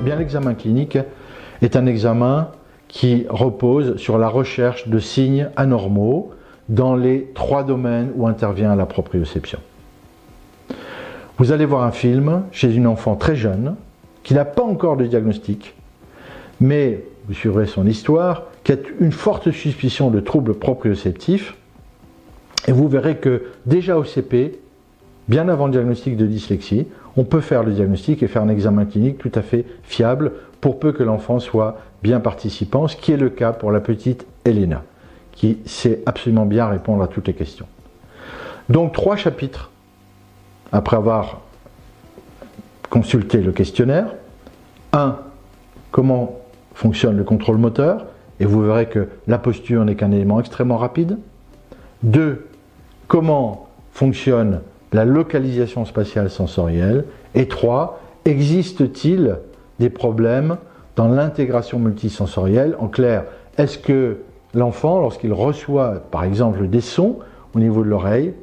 Bien, l'examen clinique est un examen qui repose sur la recherche de signes anormaux dans les 3 domaines où intervient la proprioception. Vous allez voir un film chez une enfant très jeune qui n'a pas encore de diagnostic, mais vous suivrez son histoire, qui a une forte suspicion de troubles proprioceptifs, et vous verrez que déjà au CP, bien avant le diagnostic de dyslexie, on peut faire le diagnostic et faire un examen clinique tout à fait fiable pour peu que l'enfant soit bien participant, ce qui est le cas pour la petite Elena, qui sait absolument bien répondre à toutes les questions. Donc 3 chapitres après avoir consulté le questionnaire. 1. Comment fonctionne le contrôle moteur, et vous verrez que la posture n'est qu'un élément extrêmement rapide. 2. Comment fonctionne la localisation spatiale sensorielle. Et 3. Existe-t-il des problèmes dans l'intégration multisensorielle? En clair, est-ce que l'enfant, lorsqu'il reçoit par exemple des sons au niveau de l'oreille,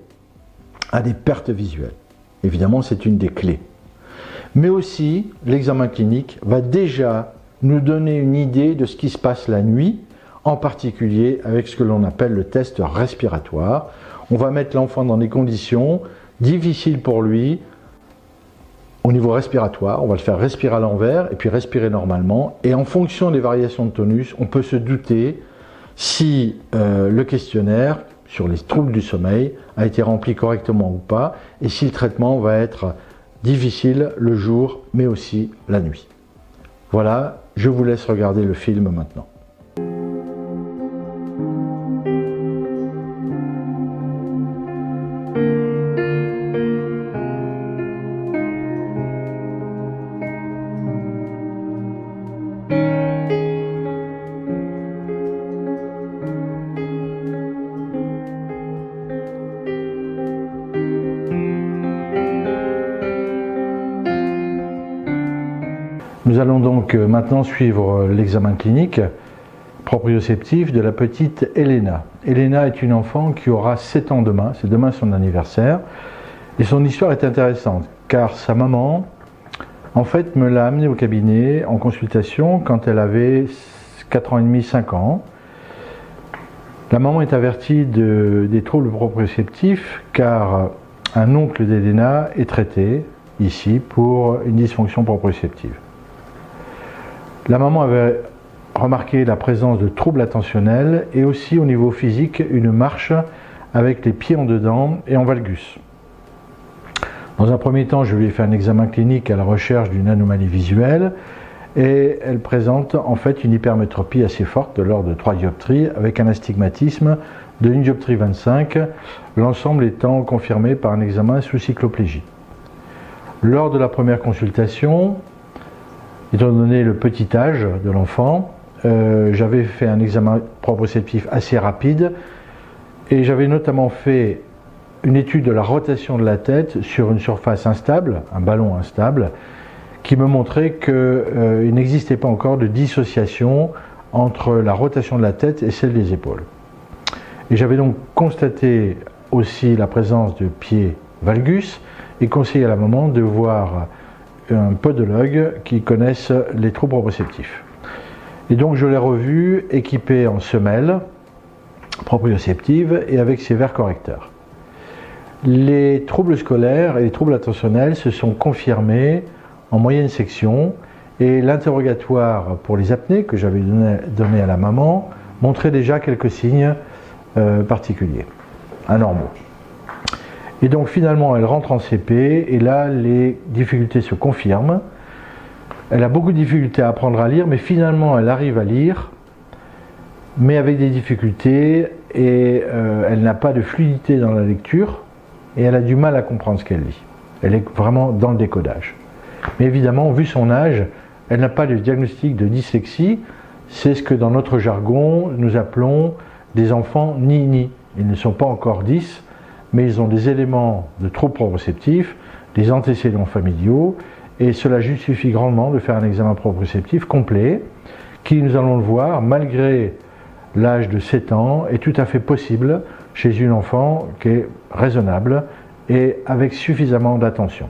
a des pertes visuelles? Évidemment, c'est une des clés. Mais aussi, l'examen clinique va déjà nous donner une idée de ce qui se passe la nuit, en particulier avec ce que l'on appelle le test respiratoire. On va mettre l'enfant dans des conditions difficiles pour lui au niveau respiratoire. On va le faire respirer à l'envers et puis respirer normalement. Et en fonction des variations de tonus, on peut se douter si le questionnaire sur les troubles du sommeil a été rempli correctement ou pas, et si le traitement va être difficile le jour, mais aussi la nuit. Voilà, je vous laisse regarder le film maintenant. Nous allons donc maintenant suivre l'examen clinique proprioceptif de la petite Elena. Elena est une enfant qui aura 7 ans demain, c'est demain son anniversaire, et son histoire est intéressante, car sa maman, en fait, me l'a amenée au cabinet en consultation quand elle avait 4 ans et demi, 5 ans. La maman est avertie des troubles proprioceptifs, car un oncle d'Elena est traité ici pour une dysfonction proprioceptive. La maman avait remarqué la présence de troubles attentionnels et aussi au niveau physique une marche avec les pieds en dedans et en valgus. Dans un premier temps, je lui ai fait un examen clinique à la recherche d'une anomalie visuelle et elle présente en fait une hypermétropie assez forte de l'ordre de 3 dioptries avec un astigmatisme de 1 dioptrie 25, l'ensemble étant confirmé par un examen sous cycloplégie. Lors de la première consultation, étant donné le petit âge de l'enfant, j'avais fait un examen proprioceptif assez rapide et j'avais notamment fait une étude de la rotation de la tête sur une surface instable, un ballon instable, qui me montrait qu'il n'existait pas encore de dissociation entre la rotation de la tête et celle des épaules. Et j'avais donc constaté aussi la présence de pieds valgus et conseillé à la maman de voir un podologue qui connaisse les troubles proprioceptifs. Et donc je l'ai revu équipé en semelle proprioceptive et avec ses verres correcteurs. Les troubles scolaires et les troubles attentionnels se sont confirmés en moyenne section et l'interrogatoire pour les apnées que j'avais donné à la maman montrait déjà quelques signes particuliers, anormaux. Et donc finalement elle rentre en CP et là les difficultés se confirment. Elle a beaucoup de difficultés à apprendre à lire, mais finalement elle arrive à lire, mais avec des difficultés et elle n'a pas de fluidité dans la lecture et elle a du mal à comprendre ce qu'elle lit. Elle est vraiment dans le décodage. Mais évidemment, vu son âge, elle n'a pas de diagnostic de dyslexie, c'est ce que dans notre jargon nous appelons des enfants ni-ni. Ils ne sont pas encore 10, mais ils ont des éléments de troubles proprioceptifs, des antécédents familiaux, et cela justifie grandement de faire un examen proprioceptif complet, qui, nous allons le voir, malgré l'âge de 7 ans, est tout à fait possible chez une enfant qui est raisonnable et avec suffisamment d'attention.